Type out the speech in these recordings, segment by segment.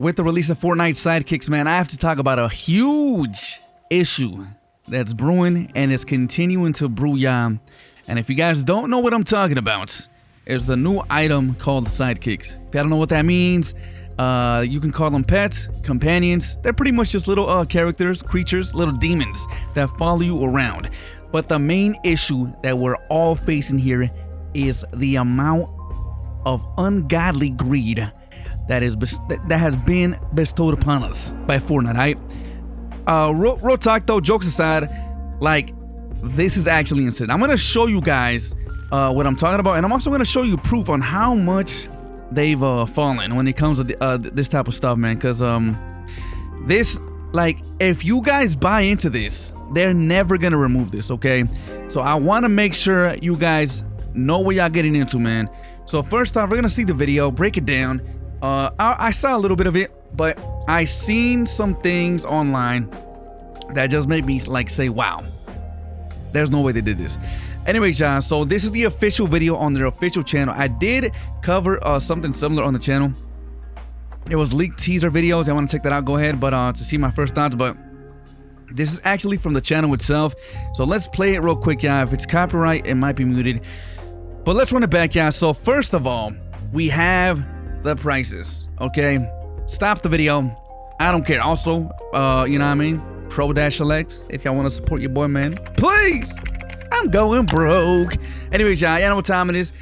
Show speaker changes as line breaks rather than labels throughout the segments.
with the release of Fortnite Sidekicks, man, I have to talk about a huge issue that's brewing and is continuing to brew, y'all. And if you guys don't know what I'm talking about, it's the new item called Sidekicks. If you don't know what that means, you can call them pets, companions. They're pretty much just little characters, creatures, little demons that follow you around. But the main issue that we're all facing here is the amount of ungodly greed that has been bestowed upon us by Fortnite, right? Real talk though, jokes aside, like, this is actually insane. I'm gonna show you guys what I'm talking about, and I'm also gonna show you proof on how much they've fallen when it comes to this type of stuff, man. Because this, like, if you guys buy into this, they're never gonna remove this, okay? So I want to make sure you guys know what y'all getting into, man. So first off, we're gonna see the video, break it down. I saw a little bit of it, but I seen some things online that just made me like say, wow, there's no way they did this. Anyways, y'all, so this is the official video on their official channel. I did cover something similar on the channel. It was leaked teaser videos. I want to check that out, go ahead, but to see my first thoughts. But this is actually from the channel itself, so let's play it real quick, y'all. If it's copyright, it might be muted, but let's run it back, y'all. So first of all, we have the prices, okay? Stop the video, I don't care. Also, you know what I mean, KROW-LX, if y'all want to support your boy, man, please. I'm going broke. Anyways, y'all know what time it is.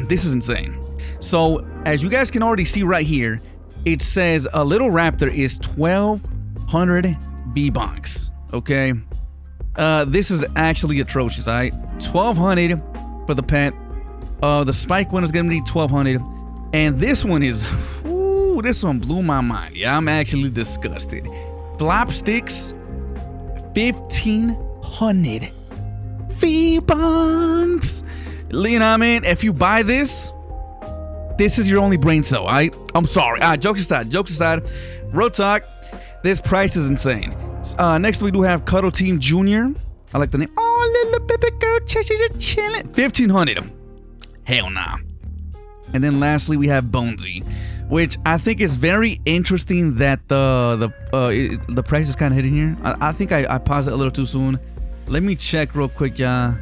This is insane. So as you guys can already see right here, it says a little raptor is 1200 V-Bucks, okay? This is actually atrocious, all right? 1200 for the pet. The spike one is gonna be 1200, and this one is, ooh, this one blew my mind. Yeah, I'm actually disgusted. Flop sticks, 1500 V-Bucks. You know what I mean? If you buy this, this is your only brain cell, all right? I'm sorry. Jokes aside, real talk, this price is insane. Next we do have Cuddle Team Jr. I like the name. Oh, little baby girl, just chilling. 1500. Hell nah. And then lastly we have Bonesy, which I think is very interesting that the price is kind of hidden here. I think I paused it a little too soon. Let me check real quick, y'all.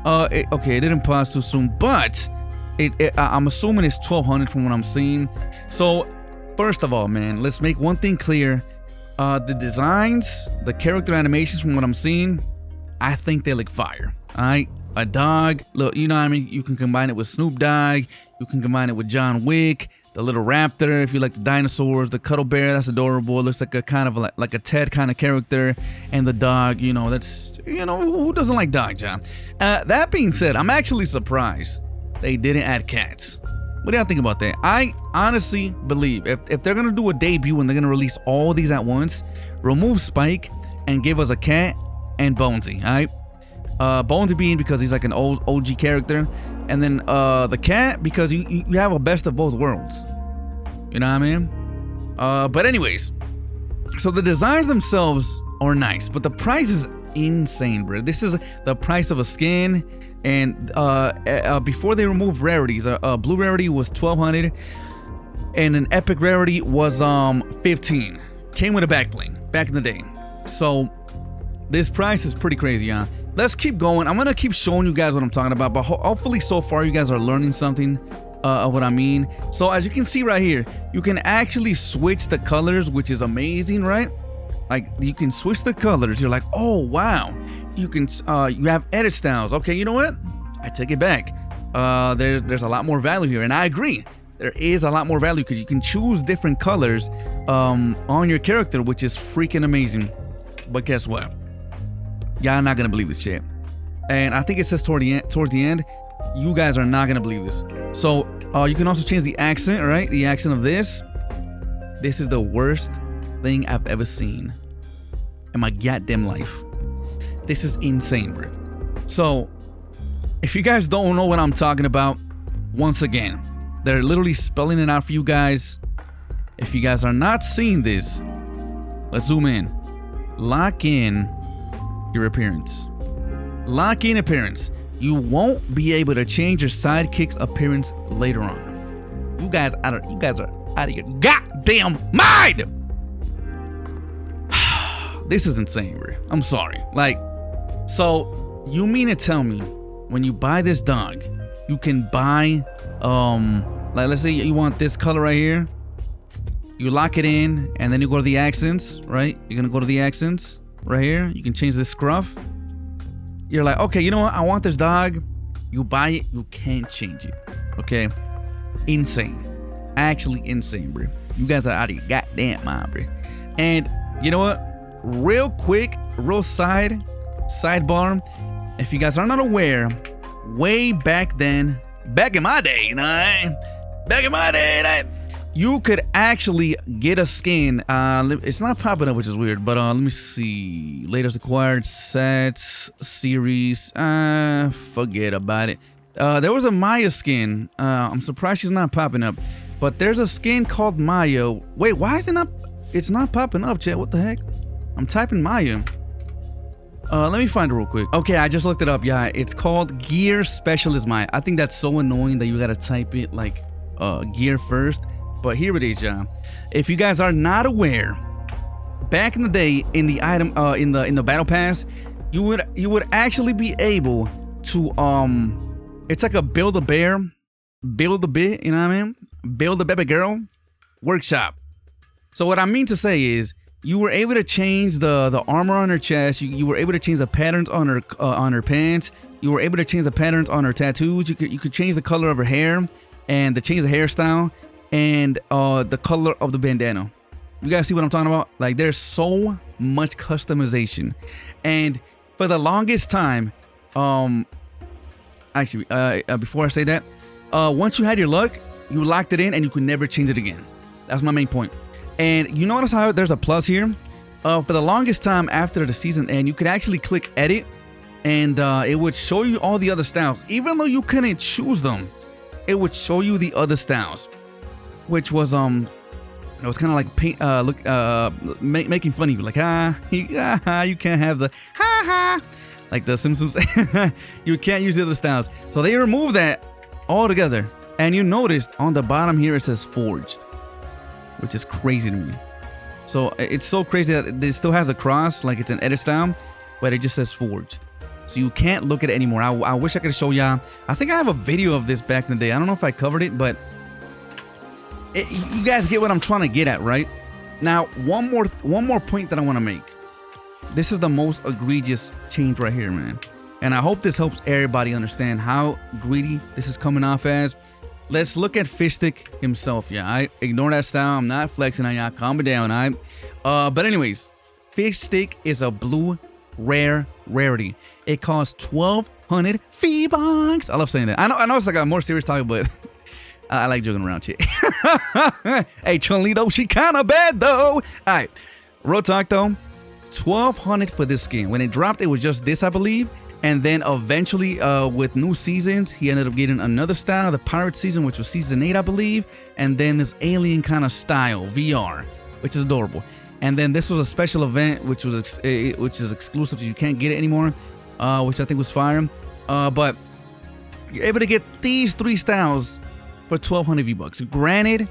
Okay, it didn't pause too soon, but I'm assuming it's 1200 from what I'm seeing. So first of all, man, let's make one thing clear. The designs, the character animations from what I'm seeing, I think they look fire. All right, a dog, look, you know what I mean? You can combine it with Snoop Dogg. You can combine it with John Wick. The little raptor, if you like the dinosaurs. The cuddle bear, that's adorable. It looks like a kind of like a Ted kind of character. And the dog, you know, that's, you know, who doesn't like dogs, John? That being said, I'm actually surprised they didn't add cats. What do y'all think about that? I honestly believe if they're gonna do a debut and they're gonna release all these at once, remove Spike and give us a cat and Bonesy, all right? Bonesy being because he's like an old OG character, and then the cat because you have a best of both worlds. You know what I mean? But anyways, so the designs themselves are nice, but the price is insane, bro. This is the price of a skin, and before they removed rarities, blue rarity was 1200, and an epic rarity was 15. Came with a back bling back in the day. So this price is pretty crazy, y'all. Let's keep going. I'm gonna keep showing you guys what I'm talking about, but hopefully so far you guys are learning something of what I mean. So as you can see right here, you can actually switch the colors, which is amazing, right? Like, you can switch the colors. You're like, oh wow. You can you have edit styles. Okay, you know what? I take it back. There's a lot more value here, and I agree. There is a lot more value because you can choose different colors on your character, which is freaking amazing. But guess what? Y'all not gonna believe this shit, and I think it says towards the end, you guys are not gonna believe this. So you can also change the accent, right? The accent of this. This is the worst thing I've ever seen in my goddamn life. This is insane, bro. So if you guys don't know what I'm talking about, once again, they're literally spelling it out for you guys. If you guys are not seeing this, let's zoom in. Lock in your appearance. Lock in appearance. You won't be able to change your sidekick's appearance later on. You guys are out of your goddamn mind. This is insane, bro. I'm sorry. Like, so you mean to tell me when you buy this dog, you can buy, like, let's say you want this color right here. You lock it in, and then you go to the accents, right? You're gonna go to the accents right here. You can change this scruff. You're like, okay, you know what? I want this dog. You buy it, you can't change it. Okay? Insane. Actually insane, bro. You guys are out of your goddamn mind, bro. And you know what? Real quick, real sidebar. If you guys are not aware, way back then, back in my day, you know, back in my day, you could actually get a skin. It's not popping up, which is weird, but let me see. Latest acquired sets, series. Forget about it. There was a Maya skin. I'm surprised she's not popping up. But there's a skin called Maya. Wait, why is it not? It's not popping up, chat. What the heck? I'm typing Maya. Let me find it real quick. Okay, I just looked it up. Yeah, it's called Gear Specialist Maya. I think that's so annoying that you gotta type it like gear first. But here it is, yeah. If you guys are not aware, back in the day, in the item, in the battle pass, you would actually be able to it's like a build a bear, build a bit, you know what I mean? Build a baby girl workshop. So what I mean to say is, you were able to change the armor on her chest. You were able to change the patterns on her pants. You were able to change the patterns on her tattoos. You could change the color of her hair and change the hairstyle and the color of the bandana. You guys see what I'm talking about? Like, there's so much customization. And for the longest time, actually, before I say that, once you had your luck, you locked it in and you could never change it again. That's my main point. And you notice how there's a plus here? For the longest time after the season end, you could actually click edit and it would show you all the other styles. Even though you couldn't choose them, it would show you the other styles. Which was, it was kind of like making fun of you. Like, you can't have the, like the Simpsons. You can't use the other styles. So they removed that altogether. And you noticed on the bottom here, it says forged. Which is crazy to me. So it's so crazy that it still has a cross, like it's an edit style, but it just says forged. So you can't look at it anymore. I wish I could show y'all. I think I have a video of this back in the day. I don't know if I covered it, but you guys get what I'm trying to get at, right? Now, one more point that I want to make. This is the most egregious change right here, man. And I hope this helps everybody understand how greedy this is coming off as. Let's look at Fishstick himself, yeah. I ignore that style. I'm not flexing on y'all. Calm it down, but anyways, Fishstick is a blue rare rarity. It costs 1,200 V-Bucks. I love saying that. I know it's like a more serious topic, but I like joking around, shit. Hey, Chun-Li though, she kind of bad though. All right, real talk though. 1,200 for this skin. When it dropped, it was just this, I believe. And then eventually, with new seasons, he ended up getting another style, the pirate season, which was season 8, I believe. And then this alien kind of style, VR, which is adorable. And then this was a special event, which is exclusive, so you can't get it anymore, which I think was fire. But you're able to get these 3 styles for 1,200 V-Bucks. Granted,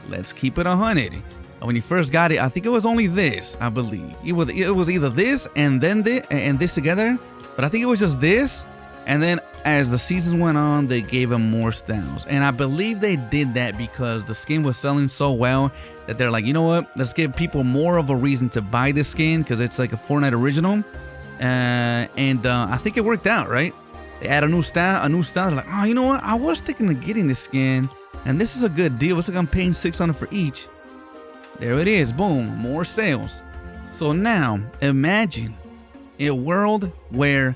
let's keep it 100. When you first got it, I think it was only this, I believe. It was either this and then this and this together. But I think it was just this, and then as the seasons went on, they gave him more styles. And I believe they did that because the skin was selling so well that they're like, you know what? Let's give people more of a reason to buy this skin because it's like a Fortnite original. And I think it worked out, right? They add a new style. They're like, oh, you know what? I was thinking of getting this skin, and this is a good deal. It's like I'm paying $600 for each. There it is. Boom. More sales. So now, imagine a world where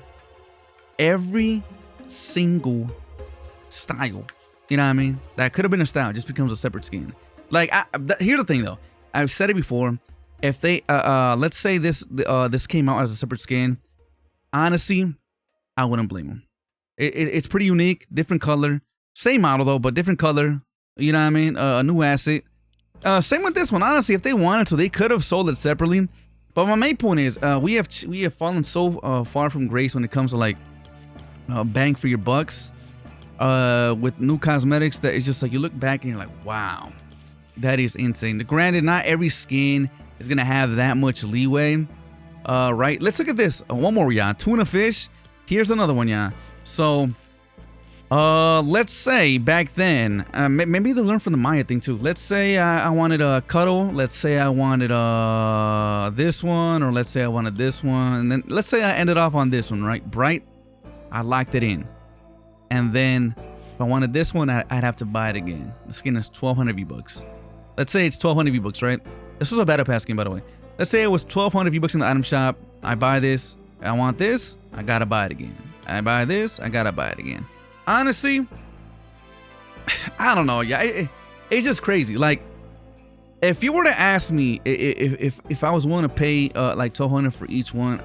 every single style, you know what I mean, that could have been a style just becomes a separate skin. Like, here's the thing though, I've said it before. If they let's say this came out as a separate skin, honestly, I wouldn't blame them. It's pretty unique, different color, same model though, but different color, you know what I mean, a new asset. Same with this one. Honestly, if they wanted to, they could have sold it separately. But my main point is, we have fallen so far from grace when it comes to like bang for your bucks with new cosmetics that it's just like you look back and you're like, wow, That is insane. Granted, not every skin is gonna have that much leeway. Right? Let's look at this. One more, yeah. Tuna fish. Here's another one, yeah. So, let's say back then, maybe they learned from the Maya thing too. Let's say I wanted a cuddle. Let's say I wanted this one, or let's say I wanted this one, and then let's say I ended off on this one, right? Bright. I locked it in, and then if I wanted this one, I'd have to buy it again. The skin is 1,200 V-bucks. Let's say it's 1,200 V-bucks, right? This was a battle pass skin, by the way. Let's say it was 1,200 V-bucks in the item shop. I buy this. I want this. I gotta buy it again. I buy this. I gotta buy it again. Honestly, I don't know. Yeah, it's just crazy. Like, if you were to ask me if I was willing to pay like 1,200 for each one,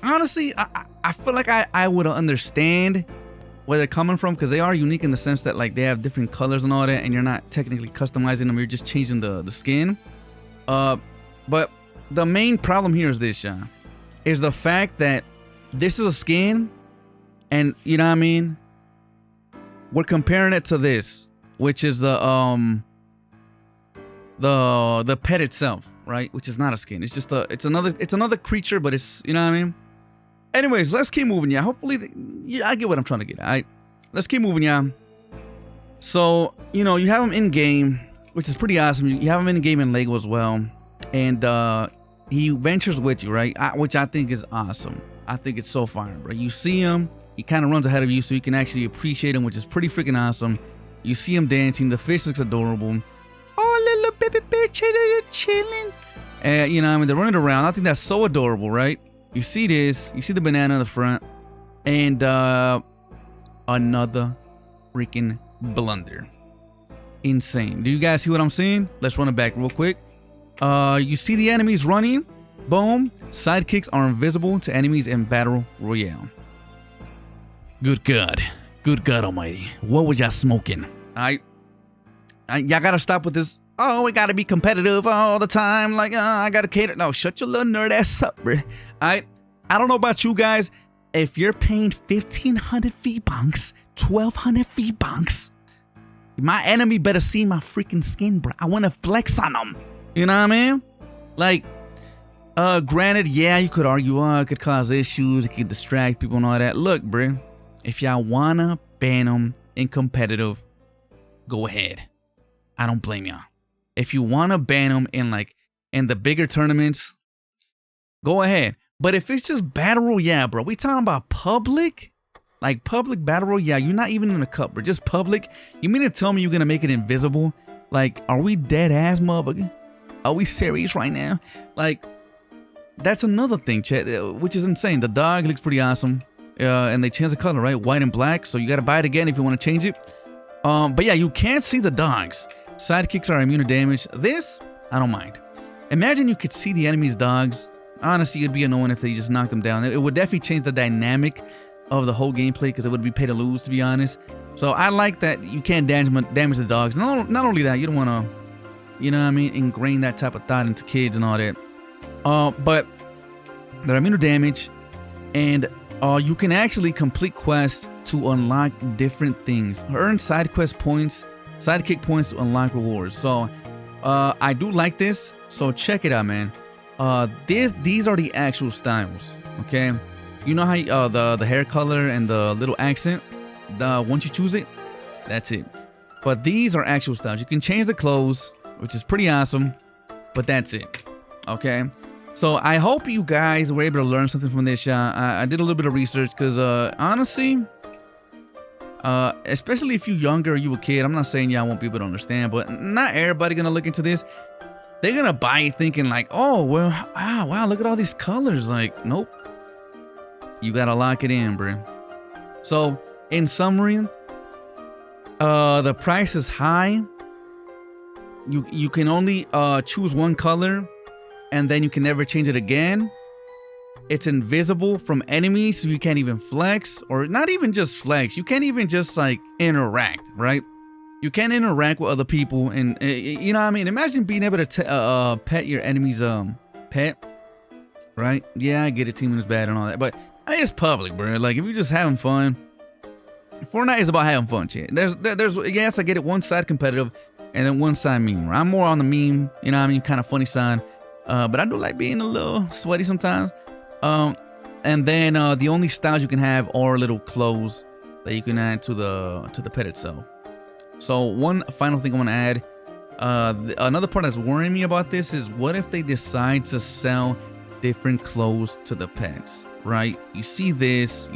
honestly, I feel like I would understand where they're coming from, because they are unique in the sense that like they have different colors and all that, and you're not technically customizing them. You're just changing the skin. But the main problem here is this, yeah, is the fact that this is a skin, and you know what I mean. We're comparing it to this, which is the pet itself, right? Which is not a skin. It's just it's another creature, but it's, you know what I mean. Anyways, let's keep moving, yeah. Hopefully, yeah, I get what I'm trying to get at. All right, let's keep moving, yeah. So, you know, you have them in game, which is pretty awesome. You have them in game in Lego as well, and he ventures with you, right? Which I think is awesome. I think it's so fire, bro. You see him, he kind of runs ahead of you, so you can actually appreciate him, which is pretty freaking awesome. You see him dancing. The fish looks adorable. Oh, little baby bear chilling. You know, I mean, they're running around. I think that's so adorable, right? You see this. You see the banana in the front. And another freaking blunder. Insane. Do you guys see what I'm seeing? Let's run it back real quick. You see the enemies running. Boom. Sidekicks are invisible to enemies in Battle Royale. Good God. Good God almighty. What was y'all smoking? Y'all gotta stop with this. Oh, we gotta be competitive all the time. Like, I gotta cater. No, shut your little nerd ass up, bro. I don't know about you guys. If you're paying 1,500 V-bucks, 1,200 V-bucks, my enemy better see my freaking skin, bro. I wanna flex on them. You know what I mean? Like, granted, yeah, you could argue, it could cause issues, it could distract people and all that. Look, bro, if y'all wanna ban them in competitive, go ahead. I don't blame y'all. If you wanna ban them in the bigger tournaments, go ahead. But if it's just battle royale, bro, we talking about public, like public battle royale. You're not even in a cup, bro. Just public. You mean to tell me you're gonna make it invisible? Like, are we dead ass, motherfucker? Are we serious right now? Like, that's another thing, chat, which is insane. The dog looks pretty awesome. And they changed the color, right? White and black. So you got to buy it again if you want to change it. But yeah, you can't see the dogs. Sidekicks are immune to damage. This, I don't mind. Imagine you could see the enemy's dogs. Honestly, it'd be annoying if they just knocked them down. It would definitely change the dynamic of the whole gameplay, because it would be pay to lose, to be honest. So I like that you can't damage the dogs. Not only that, you don't want to, you know what I mean, ingrain that type of thought into kids and all that. But they're immune to damage, and you can actually complete quests to unlock different things. Earn side quest points, sidekick points to unlock rewards. So I do like this. So check it out, man. These are the actual styles. Okay, you know how the hair color and the little accent. Once you choose it, that's it. But these are actual styles. You can change the clothes, which is pretty awesome. But that's it. Okay. So I hope you guys were able to learn something from this. I did a little bit of research, because honestly, especially if you're younger or you a kid, I'm not saying y'all won't be able to understand, but not everybody gonna look into this. They're gonna buy it thinking like, oh, well, wow, look at all these colors. Like, nope. You gotta lock it in, bro. So in summary, the price is high. You can only choose one color, and then you can never change it again. It's invisible from enemies, so you can't even flex, or not even just flex. You can't even just like interact, right? You can't interact with other people, and you know what I mean? Imagine being able to pet your enemy's pet, right? Yeah, I get it, teaming is bad and all that, but it's public, bro. Like, if you're just having fun, Fortnite is about having fun, shit. There's yes, I get it, one side competitive, and then one side meme. I'm more on the meme, you know what I mean, kind of funny side. But I do like being a little sweaty sometimes. And then the only styles you can have are little clothes that you can add to the pet itself. So one final thing I want to add. Another part that's worrying me about this is, what if they decide to sell different clothes to the pets, right? You see this.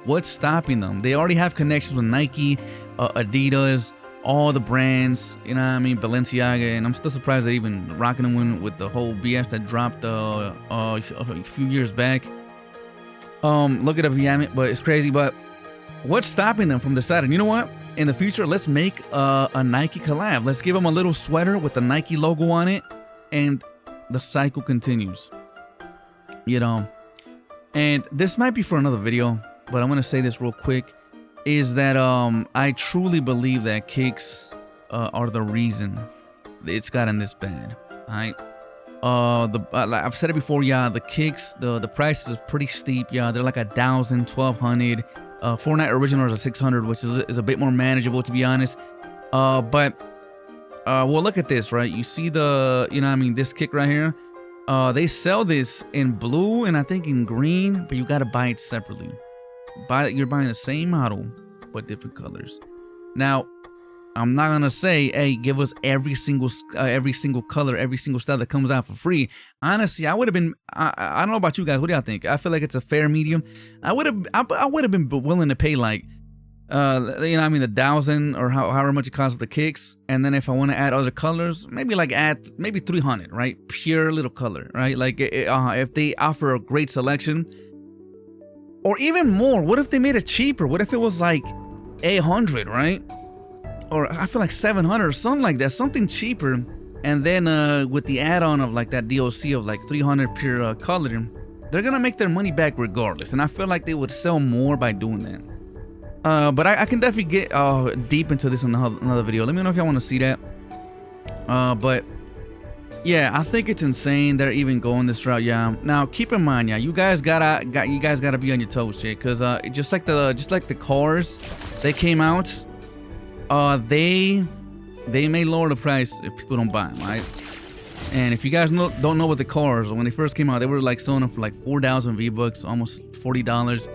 What's stopping them? They already have connections with Nike, Adidas, all the brands, you know what I mean, Balenciaga, and I'm still surprised they're even rocking them with the whole BS that dropped a few years back. Look it up if you haven't, but it's crazy. But what's stopping them from deciding, you know what? In the future, let's make a Nike collab. Let's give them a little sweater with the Nike logo on it, and the cycle continues. You know, and this might be for another video, but I'm gonna say this real quick, is that I truly believe that kicks are the reason it's gotten this bad. Alright, I've said it before, yeah. The kicks, the price is pretty steep, yeah. They're like 1,000, 1,200. Fortnite originals are 600, which is a bit more manageable, to be honest. But well, look at this, right? You see the, you know what I mean, this kick right here. They sell this in blue and I think in green, but you gotta buy it separately. You're buying the same model but different colors. Now, I'm not gonna say, hey, give us every single color, every single style that comes out for free. Honestly, I would have been. I don't know about you guys. What do y'all think? I feel like it's a fair medium. I would have been willing to pay like, you know, what I mean, 1,000 or however much it costs with the kicks, and then if I want to add other colors, maybe like add maybe 300, right? Pure little color, right? Like if they offer a great selection, or even more. What if they made it cheaper? What if it was like 800, right? Or I feel like 700 or something like that, something cheaper. And then with the add-on of like that DLC of like 300 pure color, they're gonna make their money back regardless. And I feel like they would sell more by doing that. But I can definitely get deep into this in another video. Let me know if y'all want to see that. But yeah, I think it's insane they're even going this route. Yeah. Now keep in mind, yeah, you guys gotta be on your toes, shit, because just like the cars, they came out. They may lower the price if people don't buy them, right? And if you guys don't know what the cars, when they first came out, they were like selling them for like 4,000 V-Bucks, almost $40.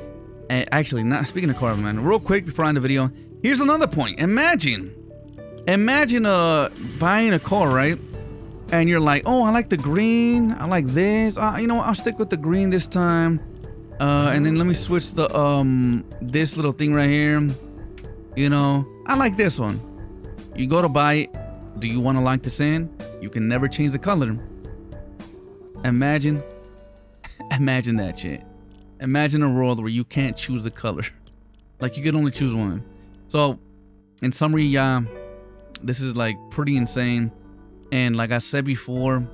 And actually, not speaking of cars, man, real quick before I end the video, here's another point. Imagine buying a car, right? And you're like, oh, I like the green, I like this. You know what? I'll stick with the green this time. And then let me switch the this little thing right here. You know, I like this one. You go to buy it. Do you want to lock this in? You can never change the color. Imagine that shit. Imagine a world where you can't choose the color. Like you can only choose one. So, in summary, yeah, this is like pretty insane. And like I said before,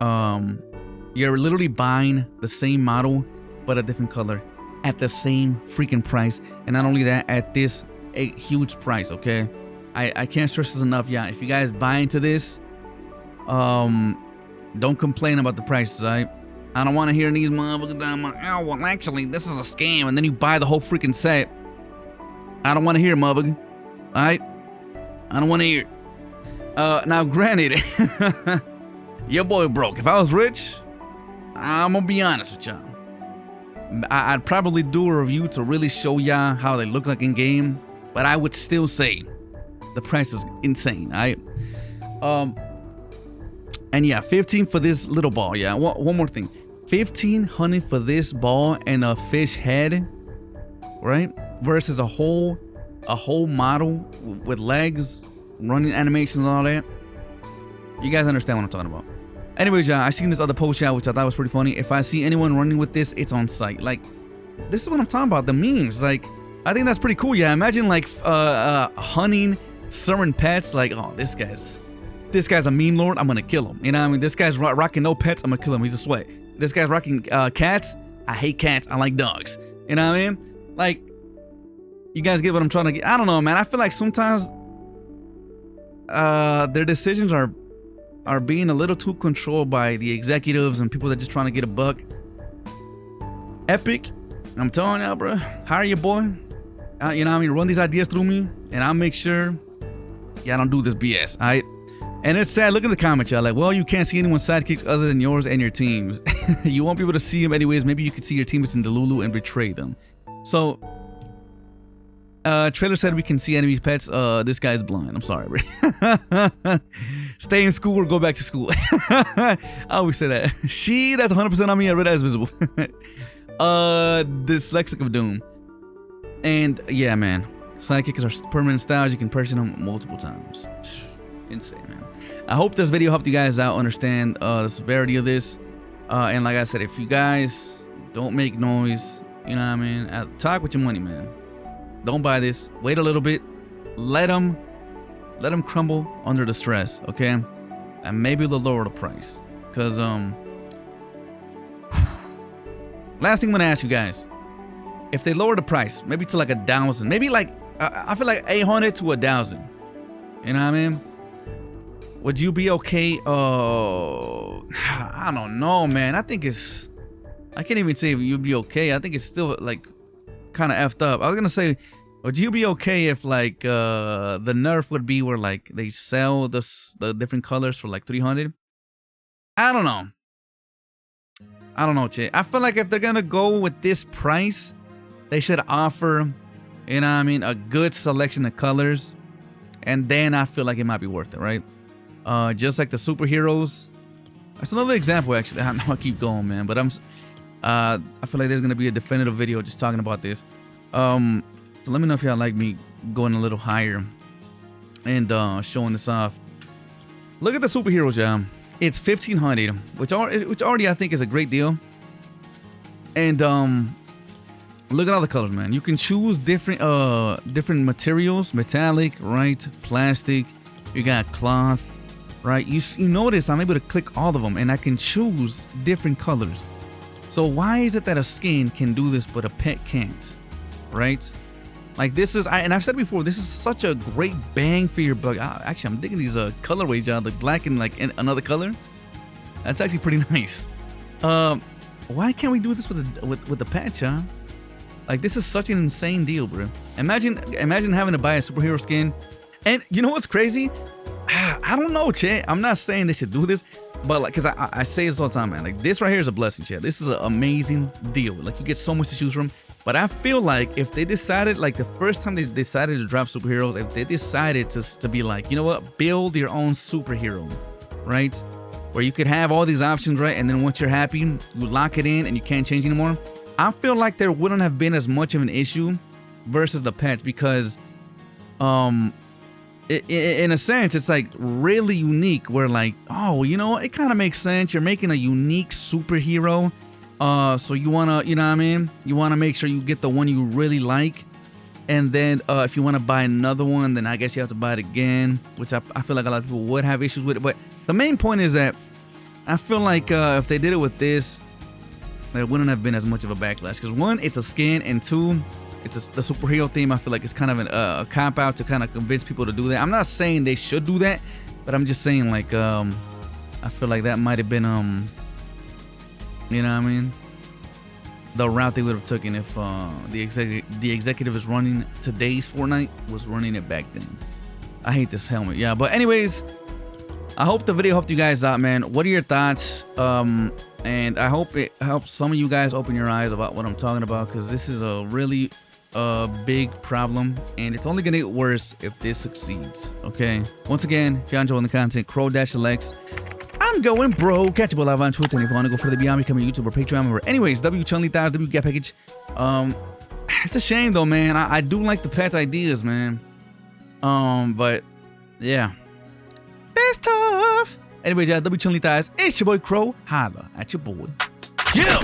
you're literally buying the same model but a different color at the same freaking price. And not only that, at this a huge price, okay? I can't stress this enough, yeah. If you guys buy into this, don't complain about the prices, right? I don't want to hear these motherfuckers down like, oh, well, actually, this is a scam. And then you buy the whole freaking set. I don't want to hear it, motherfucker. Alright? I don't want to hear it. Now, granted, your boy broke. If I was rich, I'm gonna be honest with y'all. I'd probably do a review to really show y'all how they look like in game, but I would still say the price is insane. Alright? And yeah, 15 for this little ball. Yeah, one more thing. 1,500 for this ball and a fish head, right? Versus a whole model with legs, running animations and all that. You guys understand what I'm talking about. Anyways, y'all, I seen this other post, y'all, which I thought was pretty funny. If I see anyone running with this, it's on site. Like, this is what I'm talking about. The memes. Like, I think that's pretty cool. Yeah, imagine like hunting certain pets. Like, oh, this guy's a mean lord. I'm gonna kill him. You know what I mean? This guy's rocking no pets. I'm gonna kill him. He's a sweat. This guy's rocking cats. I hate cats. I like dogs. You know what I mean? Like, you guys get what I'm trying to get. I don't know, man. I feel like sometimes their decisions are being a little too controlled by the executives and people that are just trying to get a buck. Epic, I'm telling y'all, bro. Hire your boy. You know what I mean? Run these ideas through me, and I'll make sure Yeah, I don't do this BS, all right? And it's sad. Look at the comments, y'all. Like, well, you can't see anyone's sidekicks other than yours and your team's. You won't be able to see them anyways. Maybe you could see your teammates in Delulu and betray them. So, Trailer said we can see enemies' pets. This guy's blind. I'm sorry, bro. Stay in school or go back to school. I always say that. That's 100% on me. I read that as visible. Dyslexic of Doom. And yeah, man. Sidekicks are permanent styles. You can purchase them multiple times. Insane, man. I hope this video helped you guys out understand the severity of this. And like I said, if you guys don't make noise, you know what I mean? Talk with your money, man. Don't buy this. Wait a little bit. Let them crumble under the stress, okay? And maybe they'll lower the price. Because, last thing I'm gonna ask you guys. If they lower the price, maybe to like 1,000, maybe like, I feel like 800 to 1,000. You know what I mean? Would you be okay? I don't know, man. I think it's, I can't even say if you'd be okay. I think it's still like kind of effed up. I was gonna say, would you be okay if like the nerf would be where like they sell the different colors for like 300? I don't know. I don't know, Che. I feel like if they're gonna go with this price, they should offer, you know what I mean, a good selection of colors, and then I feel like it might be worth it, right? Just like the superheroes. That's another example, actually. I know I keep going, man, but I feel like there's gonna be a definitive video just talking about this. So let me know if y'all like me going a little higher and showing this off. Look at the superheroes, y'all. It's 1,500, which already I think is a great deal. And look at all the colors, man. You can choose different materials, metallic, right? Plastic. You got cloth, right? You notice I'm able to click all of them, and I can choose different colors. So why is it that a skin can do this but a pet can't, right? Like this is, and I've said before, this is such a great bang for your buck. Actually, I'm digging these colorways, y'all. The black and like another color. That's actually pretty nice. Why can't we do this with the patch, huh? Like this is such an insane deal, bro. Imagine having to buy a superhero skin. And you know what's crazy? I don't know, Che. I'm not saying they should do this, but like, cause I say this all the time, man. Like this right here is a blessing, Che. This is an amazing deal. Like you get so much to choose from. But I feel like if they decided, like the first time they decided to drop superheroes, if they decided to be like, you know what, build your own superhero, right? Where you could have all these options, right? And then once you're happy, you lock it in and you can't change anymore. I feel like there wouldn't have been as much of an issue versus the patch because, in a sense, it's like really unique where like, oh, you know, it kind of makes sense. You're making a unique superhero. So you want to, you know what I mean? You want to make sure you get the one you really like. And then if you want to buy another one, then I guess you have to buy it again, which I feel like a lot of people would have issues with it. But the main point is that I feel like if they did it with this, there wouldn't have been as much of a backlash. Because one, it's a skin, and two, it's the superhero theme. I feel like it's kind of a cop-out to kind of convince people to do that. I'm not saying they should do that, but I'm just saying like I feel like that might have been you know what I mean, the route they would have taken if the executive is running today's Fortnite was running it back then. I hate this helmet, yeah. But anyways, I hope the video helped you guys out, man. What are your thoughts? And I hope it helps some of you guys open your eyes about what I'm talking about, because this is a really big problem, and it's only gonna get worse if this succeeds. Okay. Once again, if you're enjoying the content, KROW-LX. I'm going bro. Catch you live on Twitter, and if you want to go further beyond becoming a YouTuber, Patreon member. Anyways, W YAPPAGE. It's a shame though, man. I do like the pet ideas, man. But yeah, it's tough. Anyways, yeah, W. It's your boy KROW. Holla at your boy. Yeah.